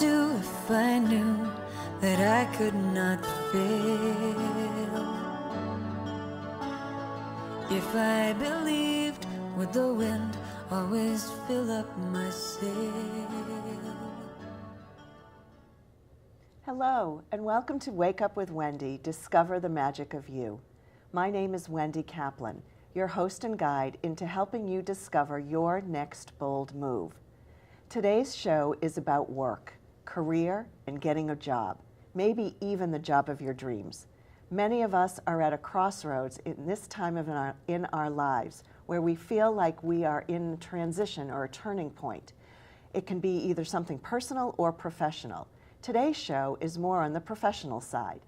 do if I knew that I could not fail? If I believed, would the wind always fill up my sail? Hello, and welcome to Wake Up with Wendy, Discover the Magic of You. My name is Wendy Kaplan, your host and guide into helping you discover your next bold move. Today's show is about work, career, and getting a job, maybe even the job of your dreams. Many of us are at a crossroads in this time in our lives where we feel like we are in transition or a turning point. It can be either something personal or professional. Today's show is more on the professional side.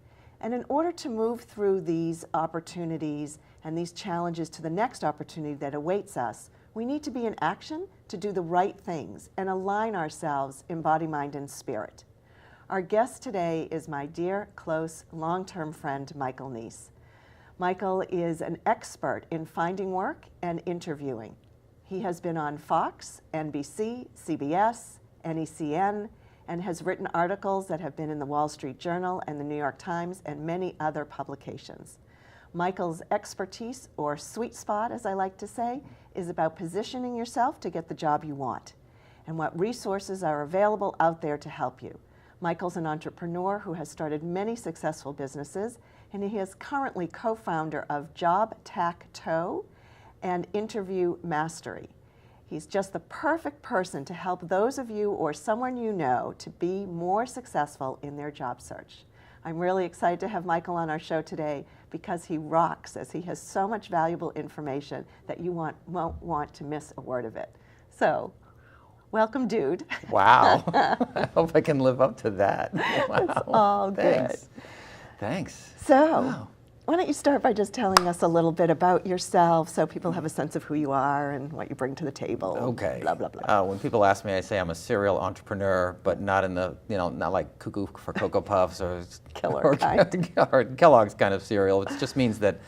And in order to move through these opportunities and these challenges to the next opportunity that awaits us, we need to be in action to do the right things and align ourselves in body, mind, and spirit. Our guest today is my dear, close, long-term friend, Michael Neese. Michael is an expert in finding work and interviewing. He has been on Fox, NBC, CBS, NECN, and has written articles that have been in the Wall Street Journal and the New York Times and many other publications. Michael's expertise, or sweet spot as I like to say, is about positioning yourself to get the job you want and what resources are available out there to help you. Michael's an entrepreneur who has started many successful businesses, and he is currently co-founder of Job Tacto and Interview Mastery. He's just the perfect person to help those of you or someone you know to be more successful in their job search. I'm really excited to have Michael on our show today because he rocks, as he has so much valuable information that you won't want to miss a word of it. So, welcome, dude. Wow. I hope I can live up to that. Wow. It's all good. Thanks. So, Wow. why don't you start by just telling us a little bit about yourself so people have a sense of who you are and what you bring to the table. Okay. Blah, blah, blah. When people ask me, I say I'm a serial entrepreneur, but not in the, not like Cuckoo for Cocoa Puffs or Killer kind. or Kellogg's kind of cereal. It just means that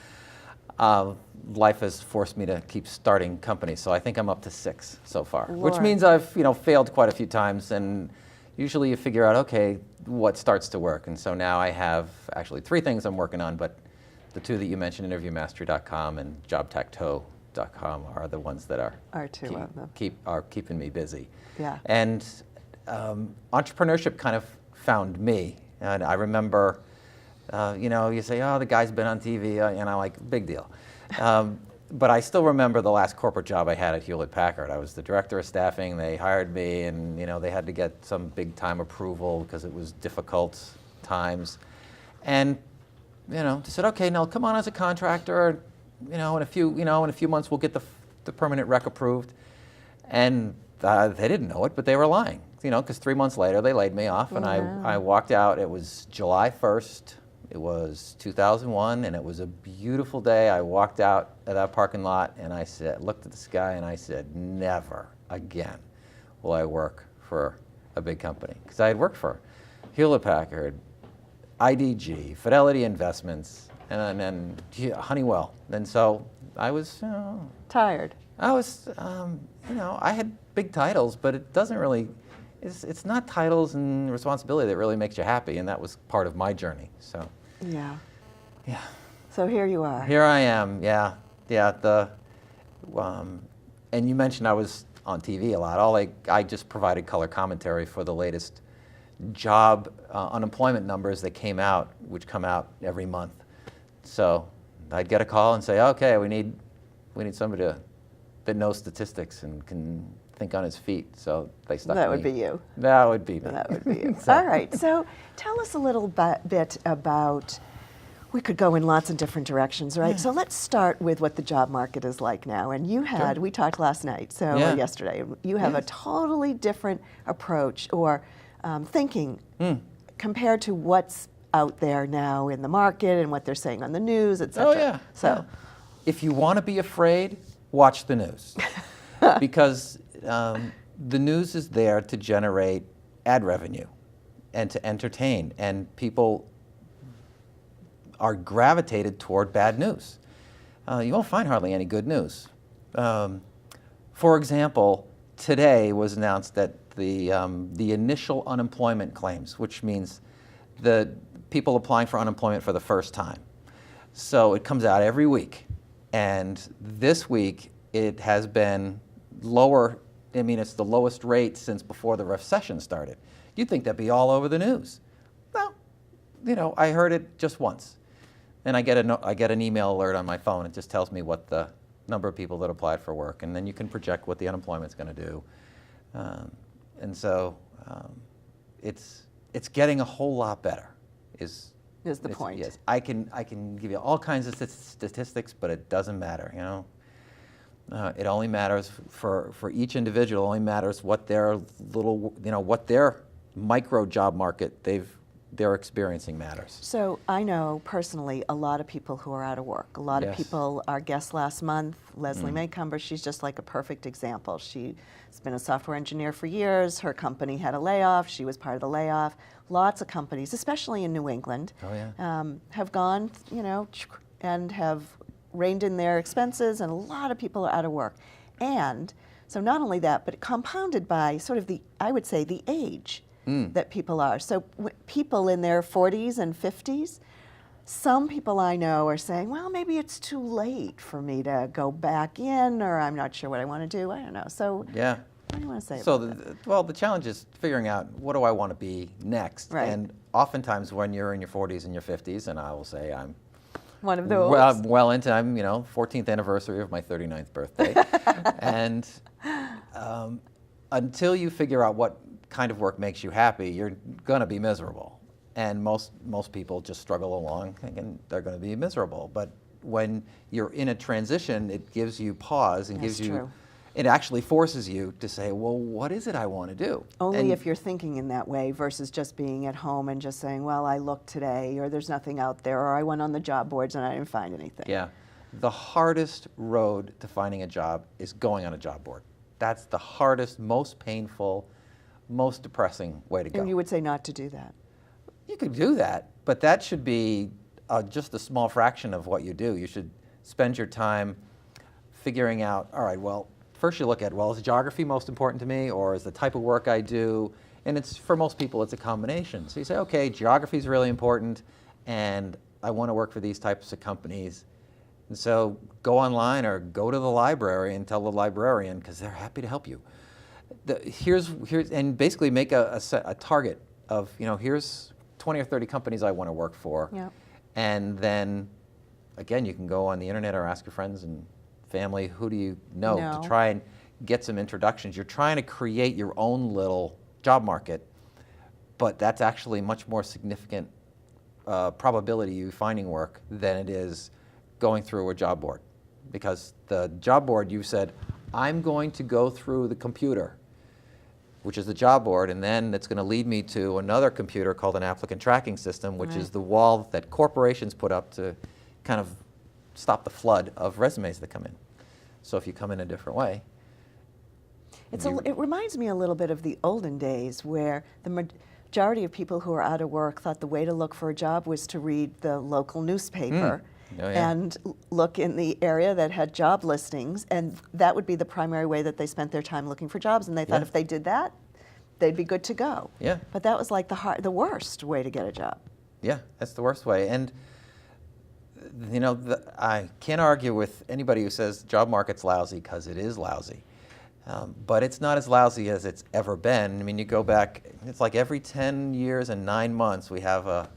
life has forced me to keep starting companies. So I think I'm up to 6 so far, which means I've failed quite a few times. And usually you figure out, okay, what starts to work. And so now I have actually 3 things I'm working on, but the 2 that you mentioned, InterviewMastery.com and JobTacto.com, are the ones that are keeping me busy. Yeah. And entrepreneurship kind of found me. And I remember, you say, oh, the guy's been on TV, and I'm like, big deal. But I still remember the last corporate job I had at Hewlett Packard. I was the director of staffing. They hired me, and they had to get some big time approval because it was difficult times. And they said, okay, now come on as a contractor. In a few months we'll get the permanent rec approved. And they didn't know it, but they were lying. Because 3 months later they laid me off, and I walked out. It was July 1st. It was 2001, and it was a beautiful day. I walked out of that parking lot, and I looked at the sky, and I said, never again will I work for a big company. Because I had worked for Hewlett Packard, IDG, Fidelity Investments, and then Honeywell. And so I was Tired. I was, I had big titles, but it doesn't really, it's not titles and responsibility that really makes you happy, and that was part of my journey. So. Yeah. Yeah. So here you are. Here I am. Yeah. And you mentioned I was on TV a lot. I just provided color commentary for the latest job unemployment numbers that came out, which come out every month. So I'd get a call and say, okay, we need somebody that knows statistics and can think on his feet. So they stuck That me. would be you. That would be me. That would be you. All right. So tell us a little bit about, we could go in lots of different directions, right? So let's start with what the job market is like now. And you had, we talked last night, or yesterday, you have a totally different approach or thinking compared to what's out there now in the market and what they're saying on the news, et cetera. Oh, yeah. So, if you want to be afraid, watch the news. Because the news is there to generate ad revenue and to entertain. And people are gravitated toward bad news. You won't find hardly any good news. For example, today was announced that the initial unemployment claims, which means the people applying for unemployment for the first time. So it comes out every week. And this week, it has been lower. I mean, it's the lowest rate since before the recession started. You'd think that'd be all over the news. Well, you know, I heard it just once. And I get an email alert on my phone. It just tells me what the number of people that applied for work. And then you can project what the unemployment's going to do. And so it's getting a whole lot better. Is the point. Yes, I can give you all kinds of statistics, but it doesn't matter. You know, it only matters for each individual. It only matters what their what their micro job market they're experiencing matters. So I know personally a lot of people who are out of work. A lot of people, our guest last month, Leslie Maycumber, she's just like a perfect example. She's been a software engineer for years. Her company had a layoff. She was part of the layoff. Lots of companies, especially in New England, have gone, you know, and have reined in their expenses, and a lot of people are out of work. And so not only that, but compounded by sort of I would say the age that people are. So people in their 40s and 50s, some people I know are saying, well, maybe it's too late for me to go back in, or I'm not sure what I want to do. I don't know. So yeah. What do you want to say so about that? Well, the challenge is figuring out what do I want to be next. Right. And oftentimes when you're in your 40s and your 50s, and I will say I'm one of those. Well into, I'm 14th anniversary of my 39th birthday. And until you figure out what kind of work makes you happy, you're going to be miserable. And most people just struggle along thinking they're going to be miserable. But when you're in a transition, it gives you pause and gives you, it actually forces you to say, well, what is it I want to do? Only if you're thinking in that way versus just being at home and just saying, well, I looked today, or there's nothing out there, or I went on the job boards and I didn't find anything. Yeah. The hardest road to finding a job is going on a job board. That's the hardest, most painful, most depressing way to go. And you would say not to do that. You could do that, but that should be just a small fraction of what you do. You should spend your time figuring out, all right, well, first you look at, well, is geography most important to me, or is the type of work I do? And it's, for most people, it's a combination. So you say, okay, geography is really important, and I want to work for these types of companies. And so go online or go to the library and tell the librarian, because they're happy to help you. Here's and basically make a target of, here's 20 or 30 companies I want to work for. Yep. And then, again, you can go on the internet or ask your friends and family, who do you know, to try and get some introductions. You're trying to create your own little job market, but that's actually much more significant probability of you finding work than it is going through a job board. Because the job board, you said, I'm going to go through the computer, which is the job board, and then it's going to lead me to another computer called an applicant tracking system, which is the wall that corporations put up to kind of stop the flood of resumes that come in. So if you come in a different way. It reminds me a little bit of the olden days where the majority of people who are out of work thought the way to look for a job was to read the local newspaper. And look in the area that had job listings, and that would be the primary way that they spent their time looking for jobs, and they thought if they did that, they'd be good to go. Yeah. But that was like the worst way to get a job. Yeah, that's the worst way. And I can't argue with anybody who says the job market's lousy, because it is lousy. But it's not as lousy as it's ever been. I mean, you go back, it's like every 10 years and 9 months we have a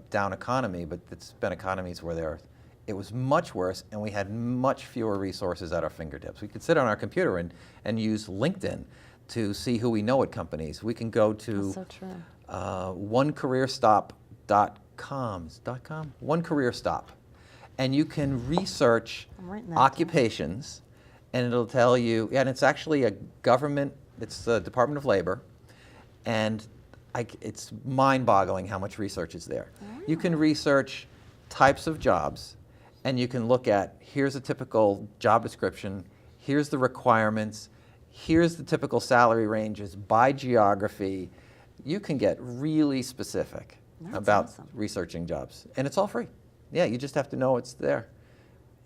down economy, but it's been economies where it was much worse, and we had much fewer resources at our fingertips. We could sit on our computer and use LinkedIn to see who we know at companies. We can go to onecareerstop.com. One Career Stop. And you can research occupations, and it'll tell you, and it's actually a government, it's the Department of Labor, and it's mind-boggling how much research is there. You can research types of jobs, and you can look at, here's a typical job description, here's the requirements, here's the typical salary ranges by geography. You can get really specific about researching jobs. And it's all free. Yeah, you just have to know it's there.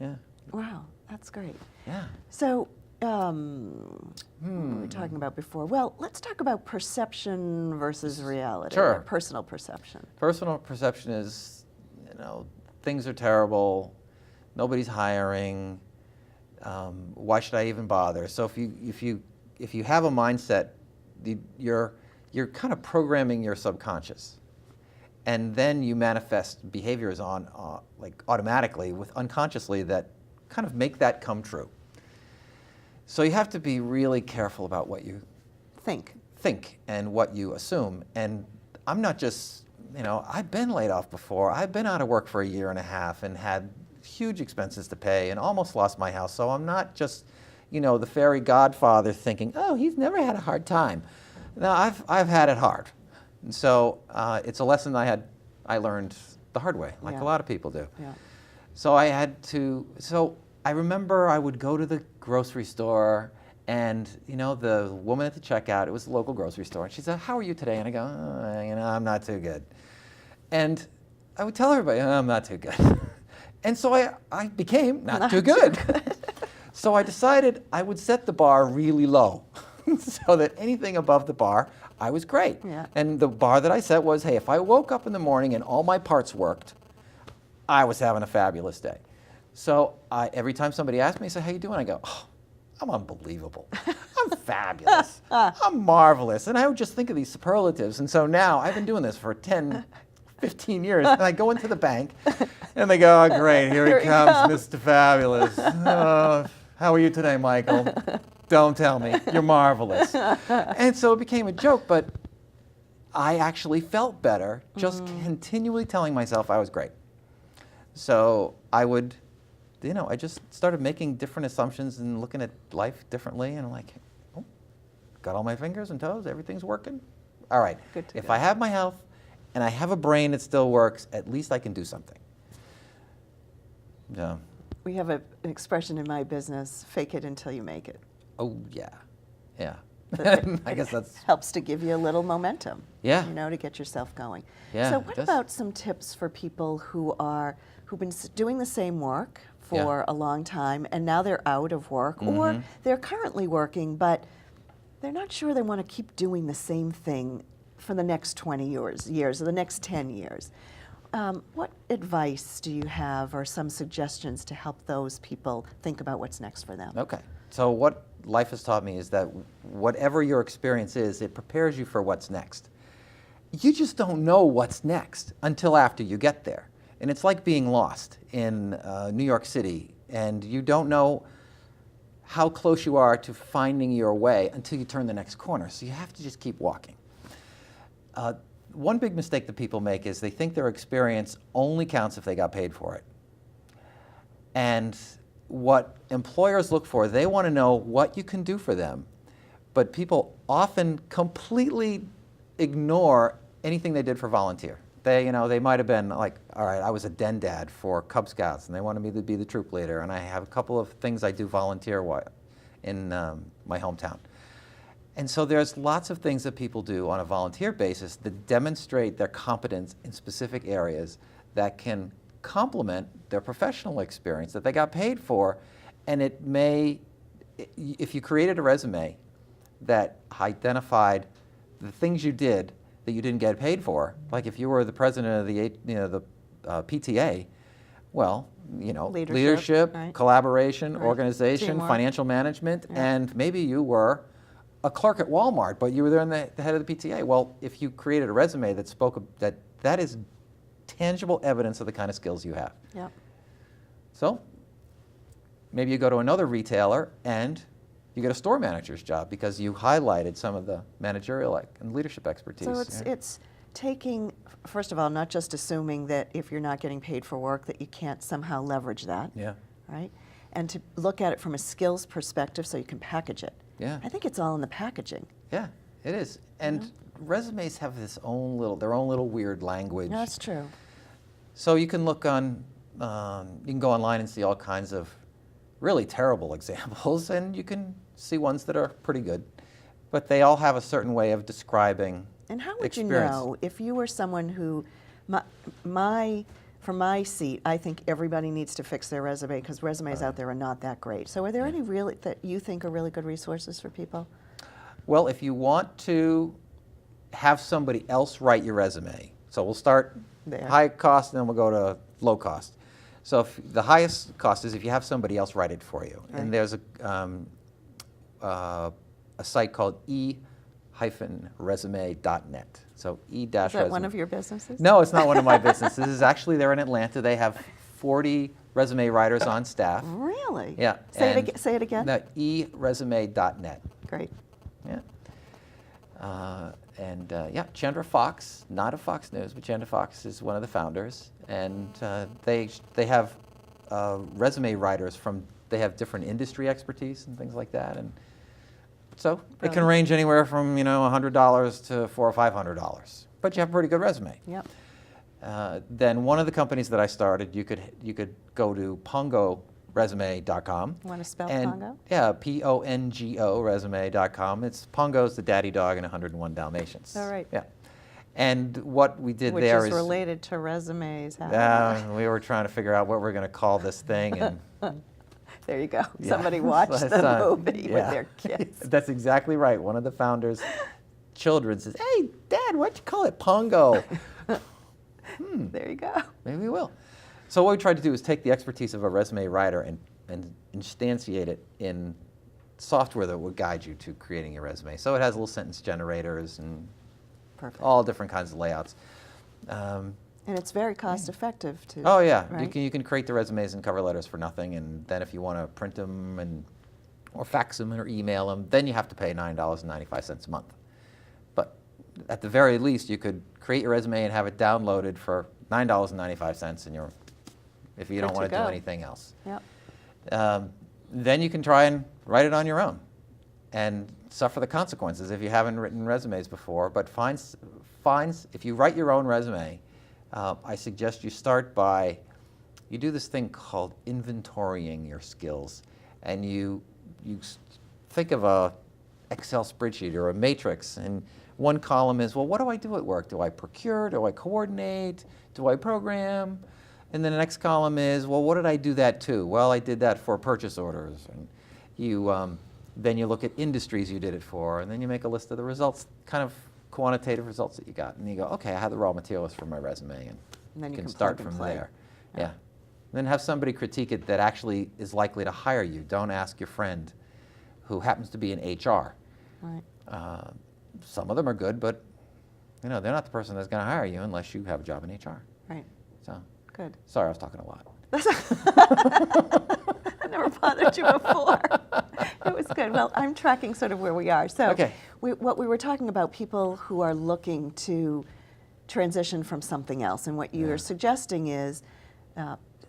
Yeah. Wow, that's great. Yeah. So what were we talking about before? Well, let's talk about perception versus reality. Sure. Or personal perception. Personal perception is, things are terrible, nobody's hiring, why should I even bother? So if you have a mindset, you're kind of programming your subconscious, and then you manifest behaviors on like automatically unconsciously that kind of make that come true. So you have to be really careful about what you Think. and what you assume. And I'm not just, I've been laid off before. I've been out of work for a year and a half and had huge expenses to pay and almost lost my house. So I'm not just, the fairy godfather thinking, oh, he's never had a hard time. No, I've had it hard. And so it's a lesson I learned the hard way, like a lot of people do. Yeah. So I remember I would go to the grocery store, and the woman at the checkout, it was the local grocery store, and she said, how are you today? And I go, I'm not too good. And I would tell everybody, I'm not too good. And so I became not too good. So I decided I would set the bar really low so that anything above the bar, I was great. Yeah. And the bar that I set was, hey, if I woke up in the morning and all my parts worked, I was having a fabulous day. So every time somebody asked me, I said, how you doing? I go, oh, I'm unbelievable. I'm fabulous. I'm marvelous. And I would just think of these superlatives. And so now I've been doing this for 10, 15 years. And I go into the bank and they go, oh, great, here he comes, Mr. Fabulous. Oh, how are you today, Michael? Don't tell me. You're marvelous. And so it became a joke, but I actually felt better just continually telling myself I was great. So I would, I just started making different assumptions and looking at life differently, and I'm like, oh, got all my fingers and toes, everything's working. All right, if I have my health and I have a brain that still works, at least I can do something. Yeah. We have an expression in my business, fake it until you make it. Oh, yeah. Yeah. That I guess that's helps to give you a little momentum. Yeah. To get yourself going. Yeah, So it what does. about some tips for people who've been doing the same work for a long time, and now they're out of work, or they're currently working, but they're not sure they want to keep doing the same thing for the next 20 years or the next 10 years. What advice do you have, or some suggestions to help those people think about what's next for them? Okay. So what life has taught me is that whatever your experience is, it prepares you for what's next. You just don't know what's next until after you get there. And it's like being lost in New York City, and you don't know how close you are to finding your way until you turn the next corner. So you have to just keep walking. One big mistake that people make is they think their experience only counts if they got paid for it. And what employers look for, they want to know what you can do for them. But people often completely ignore anything they did for volunteer. They might have been like, all right, I was a den dad for Cub Scouts, and they wanted me to be the troop leader, and I have a couple of things I do volunteer in my hometown. And so there's lots of things that people do on a volunteer basis that demonstrate their competence in specific areas that can complement their professional experience that they got paid for. And it may, if you created a resume that identified the things you did that you didn't get paid for, like if you were the president of the PTA, well, leadership, right. collaboration, Right. organization, Teamwork. financial management, Yeah. and maybe you were a clerk at Walmart, but you were there the head of the PTA. Well, if you created a resume that spoke of that is tangible evidence of the kind of skills you have. Yep. So maybe you go to another retailer and you get a store manager's job because you highlighted some of the managerial and leadership expertise. So it's taking, first of all, not just assuming that if you're not getting paid for work that you can't somehow leverage that, Yeah. right? And to look at it from a skills perspective so you can package it. Yeah. I think it's all in the packaging. Yeah, it is. And resumes have their own little weird language. No, that's true. So you can look on, you can go online and see all kinds of really terrible examples, and you can see ones that are pretty good. But they all have a certain way of describing And how would experience. you know if you were someone who, my from my seat, I think everybody needs to fix their resume because resumes out there are not that great. So are there any really that you think are really good resources for people? Well, if you want to have somebody else write your resume, so we'll start There. high cost and then we'll go to low cost. So if the highest cost is if you have somebody else write it for you. Right. And there's a site called e-resume.net. So e-resume. Is that one of your businesses? No, it's not one of my businesses. This is actually, they're in Atlanta. They have 40 resume writers on staff. Really? Yeah. Say it again. No, e-resume.net. Great. Yeah. Yeah, Chandra Fox, not of Fox News, but Chandra Fox is one of the founders. And they have resume writers they have different industry expertise and things like that. And so it can range anywhere from, $100 to $400 or $500. But you have a pretty good resume. Yep. Then one of the companies that I started, you could go to pongoresume.com. Want to spell and, Pongo? Yeah, Pongo resume.com. It's Pongo's the daddy dog in 101 Dalmatians. All right. Yeah. And what we did Which there is related to resumes. we were trying to figure out what we're going to call this thing. And there you go. yeah. Somebody watched the movie with their kids. That's exactly right. One of the founders' children says, "Hey, Dad, why'd you call it Pongo?" There you go. Maybe we will. So what we tried to do is take the expertise of a resume writer and instantiate it in software that would guide you to creating your resume. So it has little sentence generators and Perfect. all different kinds of layouts. And it's very cost effective too. Oh yeah, right? you can create the resumes and cover letters for nothing, and then if you want to print them or fax them or email them, then you have to pay $9.95 a month. But at the very least, you could create your resume and have it downloaded for $9.95, and if you don't Good want to to do go. anything else. Yep. Then you can try and write it on your own and suffer the consequences if you haven't written resumes before. But if you write your own resume, I suggest you start by, you do this thing called inventorying your skills. And you think of a Excel spreadsheet or a matrix, and one column is, well, what do I do at work? Do I procure? Do I coordinate? Do I program? And then the next column is, well, what did I do that to? Well, I did that for purchase orders. And then you look at industries you did it for, and then you make a list of the results, kind of quantitative results that you got. And you go, okay, I have the raw materials for my resume, and then you can start plug and from play. there. Yeah. Then have somebody critique it that actually is likely to hire you. Don't ask your friend who happens to be in HR. Right. Some of them are good, but they're not the person that's going to hire you unless you have a job in HR. Right. So, Good. sorry, I was talking a lot. I never bothered you before. It was good. Well, I'm tracking sort of where we are. So Okay. what we were talking about, people who are looking to transition from something else, and what you're suggesting is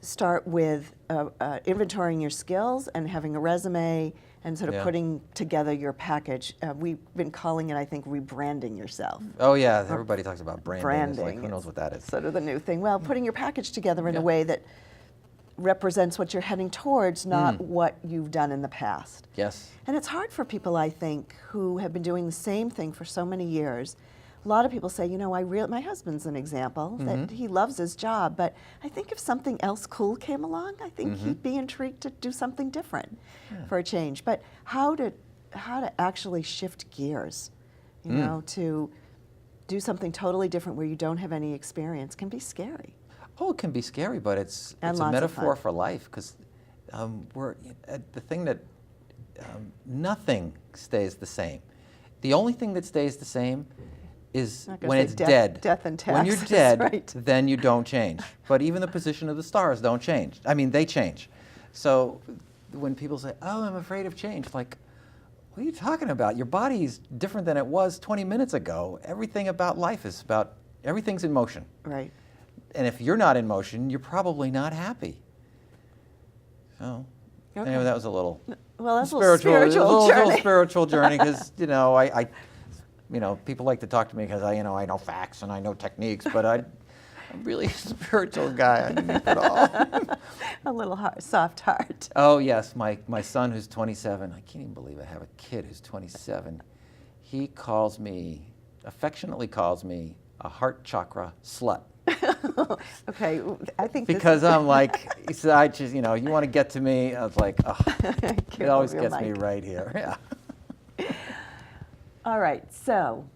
start with inventorying your skills and having a resume and sort of putting together your package. We've been calling it, I think, rebranding yourself. Oh, yeah, everybody talks about branding. It's Branding. like, who knows what that is? Sort of the new thing. Well, putting your package together in a way that represents what you're heading towards, not what you've done in the past. Yes. And it's hard for people, I think, who have been doing the same thing for so many years. A lot of people say, my husband's an example, that he loves his job, but I think if something else cool came along, I think he'd be intrigued to do something different for a change. But how to actually shift gears, to do something totally different where you don't have any experience can be scary. Oh, it can be scary, but it's And a lots of metaphor fun. for life, because the thing that nothing stays the same. The only thing that stays the same is Not gonna when say it's death- dead. death and When you're taxes, dead, right. then you don't change. But even the position of the stars don't change. I mean, they change. So when people say, "Oh, I'm afraid of change," like, what are you talking about? Your body's different than it was 20 minutes ago. Everything about life is everything's in motion. Right. And if you're not in motion, you're probably not happy. So, Okay. anyway, that was a little Well, that's spiritual, a little little journey. spiritual journey, because people like to talk to me because I know facts and I know techniques, but I'm really a spiritual guy underneath it all. A little soft heart. Oh yes, my son who's 27. I can't even believe I have a kid who's 27. He affectionately calls me a heart chakra slut. Okay, I think Because I'm like, he said, I just, you want to get to me? I was like, oh, it always over your gets me mic. right here. Yeah. All right, so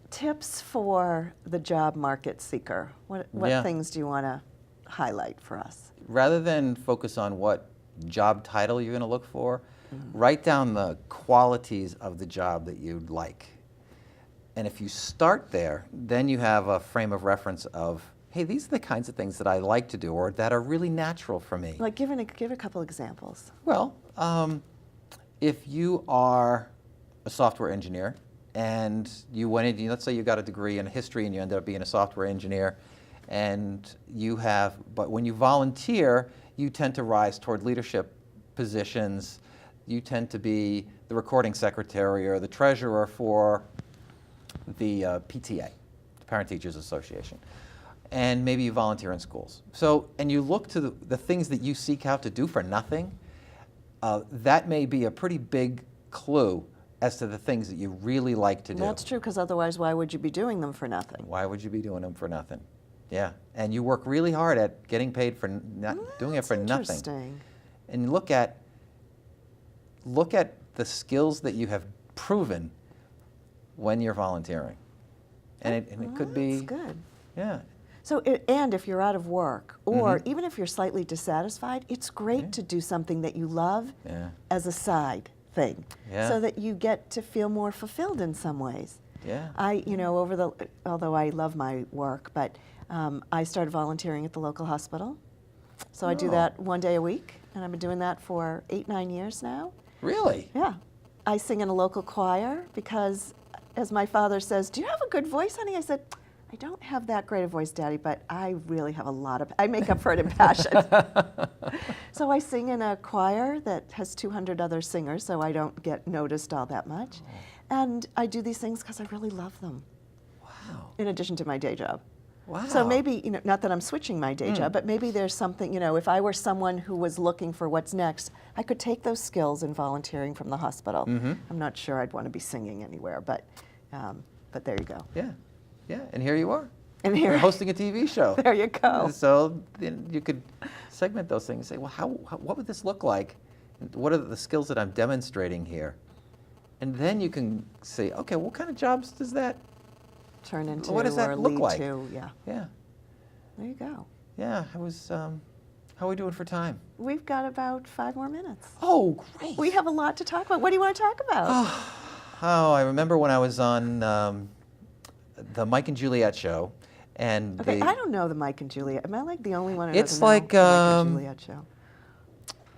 tips for the job market seeker. What Yeah. things do you want to highlight for us? Rather than focus on what job title you're going to look for, write down the qualities of the job that you'd like. And if you start there, then you have a frame of reference of, hey, these are the kinds of things that I like to do or that are really natural for me. Like give a couple examples. Well, if you are a software engineer and you went in, let's say you got a degree in history and you ended up being a software engineer, and but when you volunteer, you tend to rise toward leadership positions. You tend to be the recording secretary or the treasurer for the PTA, the Parent Teachers Association. And maybe you volunteer in schools. So, and you look to the things that you seek out to do for nothing, that may be a pretty big clue as to the things that you really like to do. That's true, because otherwise, why would you be doing them for nothing? Why would you be doing them for nothing? Yeah, and you work really hard at getting paid for not doing it for That's nothing. interesting. And look at the skills that you have proven when you're volunteering. And it could be, That's good. yeah. So, and if you're out of work, or even if you're slightly dissatisfied, it's great to do something that you love Yeah. as a side thing, Yeah. so that you get to feel more fulfilled in some ways. Yeah. Although I love my work, but I started volunteering at the local hospital. So I do Oh. that one day a week, and I've been doing that for 8-9 years now. Really? Yeah. I sing in a local choir because, as my father says, do you have a good voice, honey? I said, I don't have that great a voice, Daddy, but I really have I make up for it in passion. So I sing in a choir that has 200 other singers, so I don't get noticed all that much. And I do these things because I really love them, Wow. in addition to my day job. Wow. So maybe, not that I'm switching my day job, but maybe there's something, if I were someone who was looking for what's next, I could take those skills in volunteering from the hospital. I'm not sure I'd want to be singing anywhere, but there you go. Yeah. Yeah. And here you are. And here- You're hosting a TV show. There you go. So then you could segment those things. Say, well, what would this look like? What are the skills that I'm demonstrating here? And then you can say, okay, what kind of jobs does that? Turn into What does that or look lead like? to, yeah. Yeah. There you go. Yeah. How are we doing for time? We've got about 5 more minutes. Oh, great. We have a lot to talk about. What do you want to talk about? Oh, I remember when I was on the Mike and Juliet show, and Okay, they, I don't know the Mike and Juliet. Am I like the only one who It's doesn't know like, the Mike and Juliet show?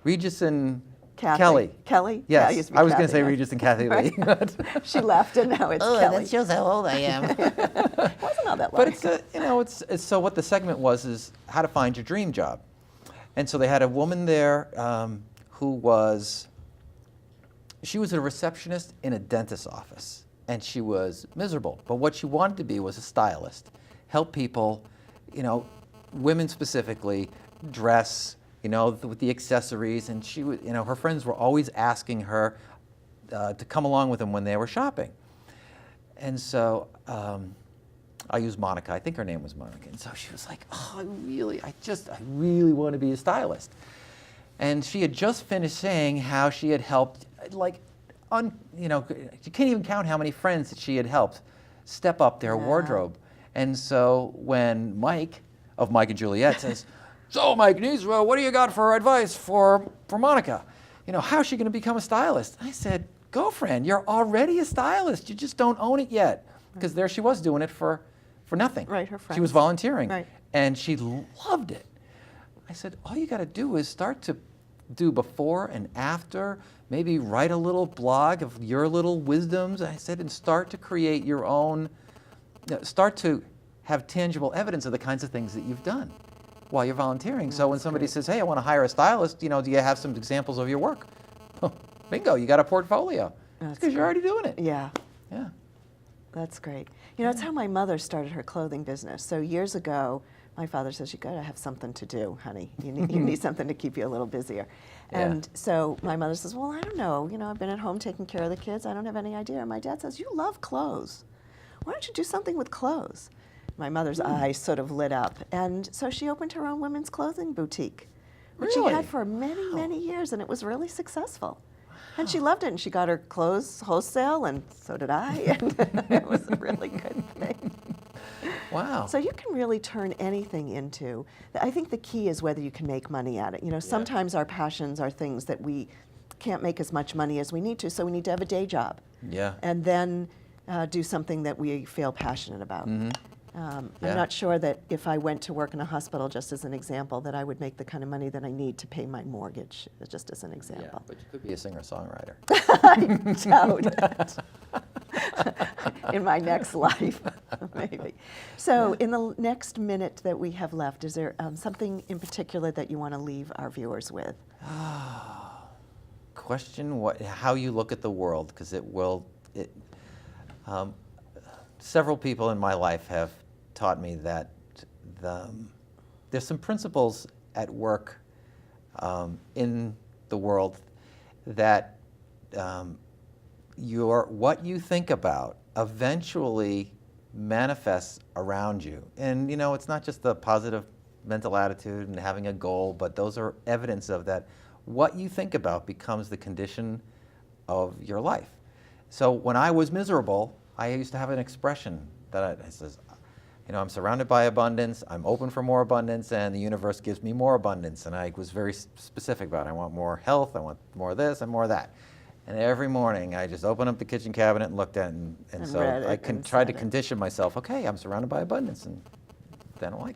Regis and Kathy. Kelly. Kelly? Yes, Yeah, it used to be I was going to Kathy, say right? Regis and Kathy Lee. but She left, and now it's oh, Kelly. that shows how old I am. It wasn't all that long. But it's so what the segment was is how to find your dream job. And so they had a woman there she was a receptionist in a dentist's office, and she was miserable. But what she wanted to be was a stylist, help people, women specifically, dress, with the accessories. And she would, her friends were always asking her to come along with them when they were shopping. And so I use Monica. I think her name was Monica. And so she was like, oh, I really want to be a stylist. And she had just finished saying how she had helped, you can't even count how many friends that she had helped step up their wardrobe. And so when Mike of Mike and Juliet says, so Mike Nees, well, what do you got for advice for Monica? How's she going to become a stylist? I said, girlfriend, you're already a stylist. You just don't own it yet. Because there she was doing it for nothing. Right, her friends. She was volunteering. Right. And she loved it. I said, all you got to do is start to do before and after, maybe write a little blog of your little wisdoms. I said, and start to create your own, start to have tangible evidence of the kinds of things that you've done while you're volunteering. So when somebody says, hey, I want to hire a stylist, do you have some examples of your work? Bingo, you got a portfolio. That's because you're already doing it. Yeah. Yeah. That's great. That's how my mother started her clothing business. So years ago, my father says, you got to have something to do, honey. You need something to keep you a little busier. Yeah. And so my mother says, well, I don't know. I've been at home taking care of the kids. I don't have any idea. And my dad says, you love clothes. Why don't you do something with clothes? My mother's eyes sort of lit up. And so she opened her own women's clothing boutique, which she Really? had for many, many years, and it was really successful. And she loved it, and she got her clothes wholesale, and so did I, and it was a really good thing. Wow. So you can really turn anything into, I think the key is whether you can make money at it. You know, sometimes our passions are things that we can't make as much money as we need to, so we need to have a day job. Yeah. And then do something that we feel passionate about. I'm not sure that if I went to work in a hospital, just as an example, that I would make the kind of money that I need to pay my mortgage, just as an Yeah, example. but you could be a singer-songwriter. I doubt it. In my next life, maybe. So in the next minute that we have left, is there something in particular that you want to leave our viewers with? Question how you look at the world, because several people in my life have taught me that there's some principles at work in the world that what you think about eventually manifests around you. And you know, it's not just the positive mental attitude and having a goal, but those are evidence of that. What you think about becomes the condition of your life. So when I was miserable, I used to have an expression that I says, you know, I'm surrounded by abundance, I'm open for more abundance, and the universe gives me more abundance. And I was very specific about it. I want more health, I want more of this and more of that. And every morning I just opened up the kitchen cabinet and looked at it, and so I tried to condition myself, okay, I'm surrounded by abundance. And then I'm like,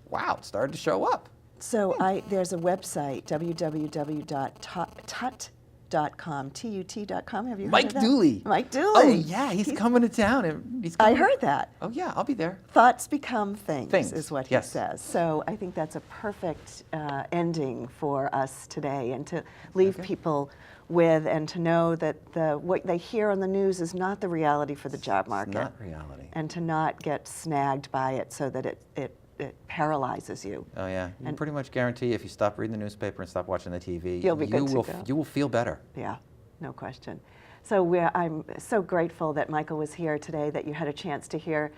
wow, it started to show up. So there's a website, www.tut.com, T-U-T.com. Have you heard Mike of that? Dooley. Mike Dooley. Oh yeah, he's coming to town. I heard that. Oh yeah, I'll be there. Thoughts become things, Things, is what yes. he says. So I think that's a perfect ending for us today, and to leave people with, and to know that what they hear on the news is not the reality for the job market. It's not reality. And to not get snagged by it so that it paralyzes you. Oh yeah, you can pretty much guarantee if you stop reading the newspaper and stop watching the TV, You'll be good to go. You will feel better. Yeah, no question. So I'm so grateful that Michael was here today, that you had a chance to hear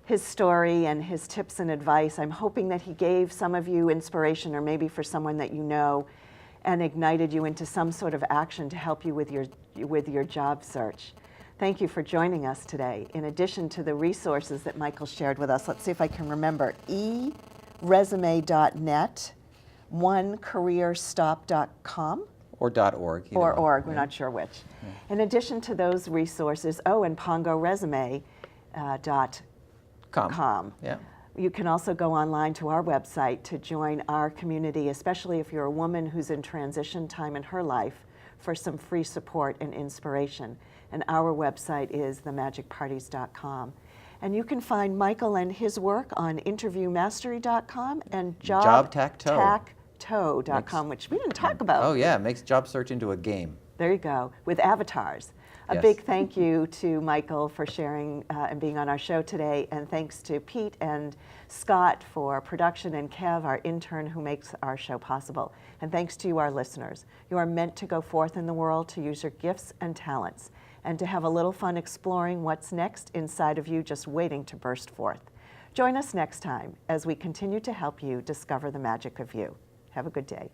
his story and his tips and advice. I'm hoping that he gave some of you inspiration, or maybe for someone that you know, and ignited you into some sort of action to help you with your job search. Thank you for joining us today. In addition to the resources that Michael shared with us, let's see if I can remember, eresume.net, onecareerstop.com, Or .org. or org, we're not sure which. Yeah. In addition to those resources, and pongoresume.com. Yeah. You can also go online to our website to join our community, especially if you're a woman who's in transition time in her life, for some free support and inspiration. And our website is themagicparties.com. And you can find Michael and his work on interviewmastery.com and jobtacto.com, which we didn't talk about. Oh yeah, it makes job search into a game. There you go, with avatars. A big thank you to Michael for sharing and being on our show today, and thanks to Pete and Scott for production, and Kev, our intern, who makes our show possible. And thanks to you, our listeners. You are meant to go forth in the world to use your gifts and talents, and to have a little fun exploring what's next inside of you, just waiting to burst forth. Join us next time as we continue to help you discover the magic of you. Have a good day.